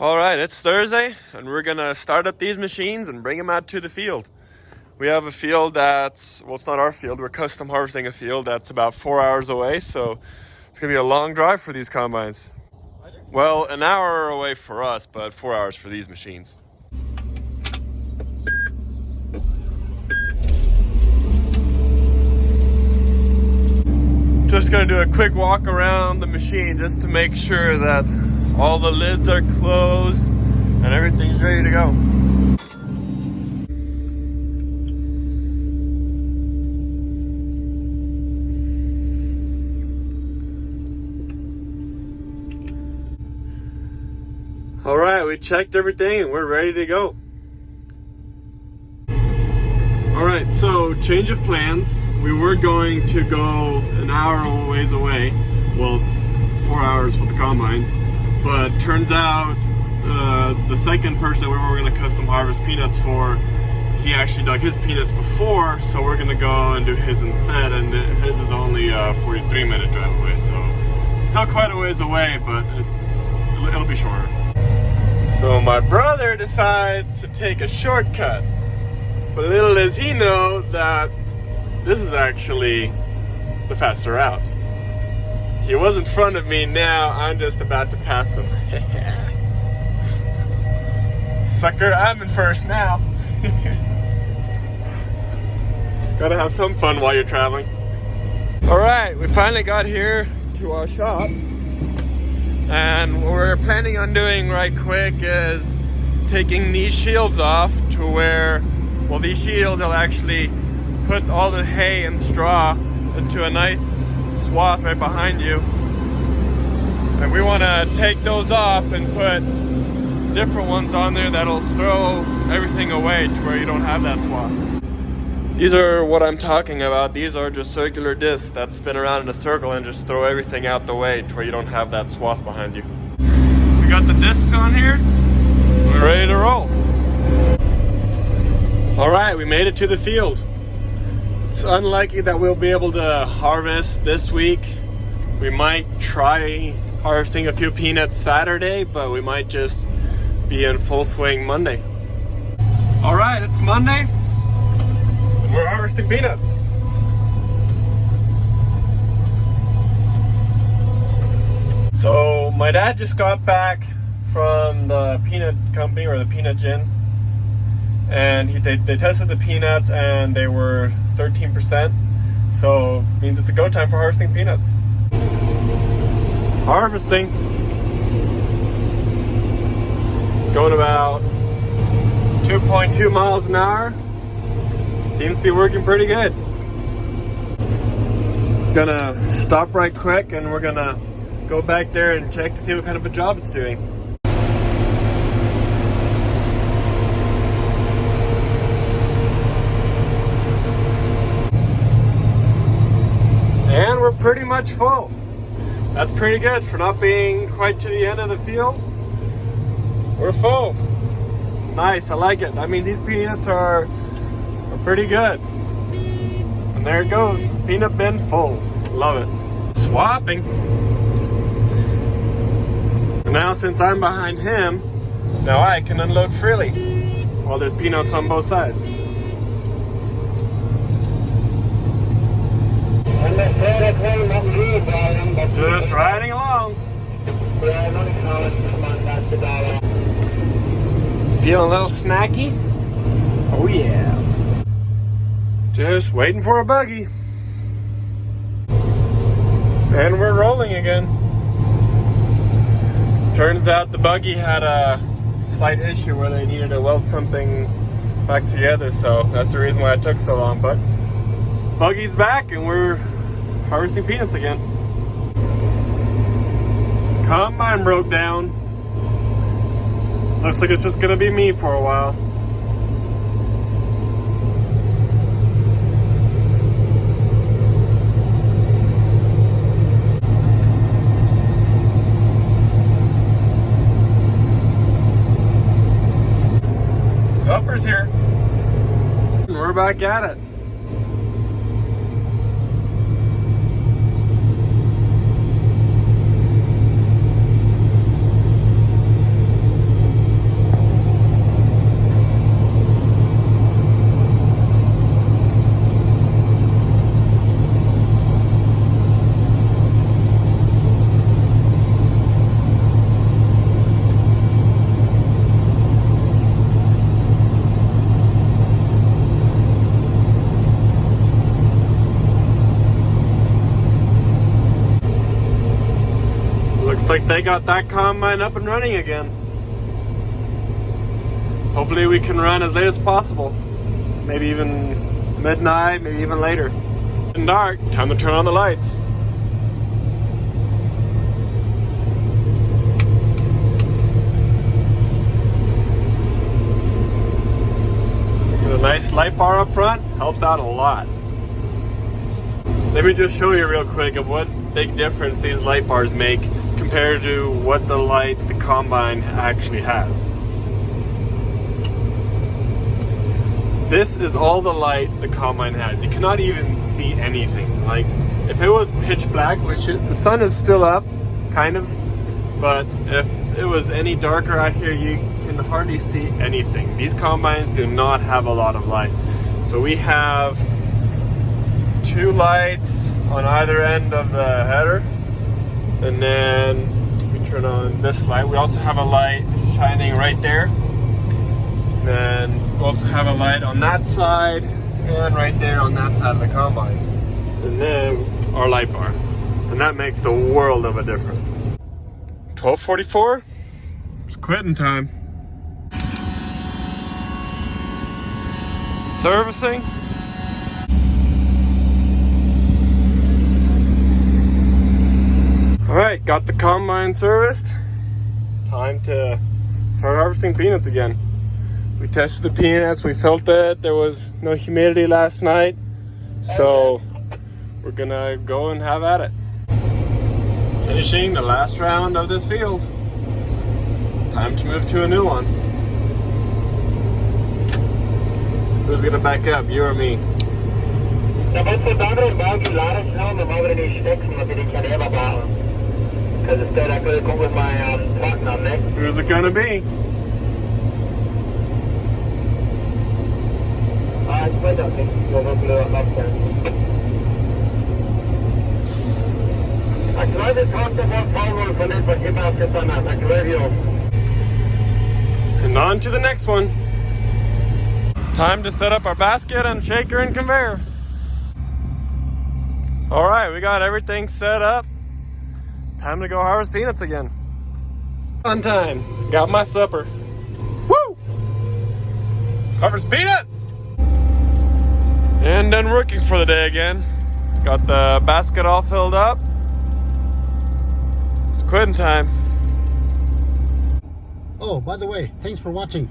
All right, it's Thursday, and we're gonna start up these machines and bring them out to the field. We have a field that's, well, it's not our field, we're custom harvesting a field that's about 4 hours away, so it's gonna be a long drive for these combines. Well, an hour away for us, but 4 hours for these machines. Just gonna do a quick walk around the machine just to make sure that all the lids are closed and everything's ready to go. All right, we checked everything and we're ready to go. All right, so change of plans. We were going to go an hour ways away. Well, it's 4 hours for the combines. But turns out the second person that we were going to custom harvest peanuts for, he actually dug his peanuts before, so we're going to go and do his instead, and his is only a 43-minute drive away, so it's still quite a ways away, but it'll be shorter. So my brother decides to take a shortcut, but little does he know that this is actually the faster route. He was in front of me, now I'm just about to pass him. Sucker, I'm in first now. Gotta have some fun while you're traveling. Alright, we finally got here to our shop. And what we're planning on doing right quick is taking these shields off to where, well, these shields will actually put all the hay and straw into a nice swath right behind you, and we want to take those off and put different ones on there that'll throw everything away to where you don't have that swath. These are what I'm talking about. These are just circular discs that spin around in a circle and just throw everything out the way to where you don't have that swath behind you. We got the discs on here. We're ready to roll. All right, we made it to the field. It's unlikely that we'll be able to harvest this week. We might try harvesting a few peanuts Saturday, but we might just be in full swing Monday. All right, it's Monday. We're harvesting peanuts. So my dad just got back from the peanut company, or the peanut gin, and they tested the peanuts and they were 13%, so it means it's a go time for harvesting peanuts. Harvesting. Going about 2.2 miles an hour. Seems to be working pretty good. Gonna stop right quick and we're gonna go back there and check to see what kind of a job it's doing. And we're pretty much full. That's pretty good for not being quite to the end of the field. We're full. Nice, I like it. That means these peanuts are pretty good. And there it goes. Peanut bin full. Love it. Swapping. So now since I'm behind him, now I can unload freely while there's peanuts on both sides. Just riding along. Feeling a little snacky? Oh yeah. Just waiting for a buggy. And we're rolling again. Turns out the buggy had a slight issue where they needed to weld something back together, so that's the reason why it took so long. But buggy's back and we're harvesting peanuts again. Combine broke down. Looks like it's just gonna be me for a while. Supper's here. We're back at it. like they got that combine up and running again. Hopefully we can run as late as possible. Maybe even midnight, maybe even later. It's dark, time to turn on the lights. With a nice light bar up front, helps out a lot. Let me just show you real quick of what big difference these light bars make compared to what the light the combine actually has. This is all the light the combine has. You cannot even see anything. Like, if it was pitch black, which the sun is still up, kind of, but if it was any darker out here, you can hardly see anything. These combines do not have a lot of light. So we have 2 lights on either end of the header, and then we turn on this light. We also have a light shining right there. And then we also have a light on that side and right there on that side of the combine. And then our light bar. And that makes the world of a difference. 12:44, it's quitting time. Servicing. All right, got the combine serviced. Time to start harvesting peanuts again. We tested the peanuts, we felt that there was no humidity last night, so we're gonna go and have at it. Finishing the last round of this field. Time to move to a new one. Who's gonna back up, you or me? Who's it gonna be? And on to the next one. Time to set up our basket and shaker and conveyor. All right, we got everything set up. Time to go harvest peanuts again. On time, got my supper. Woo! Harvest peanuts! And done working for the day again. Got the basket all filled up. It's quitting time. Oh, by the way, thanks for watching.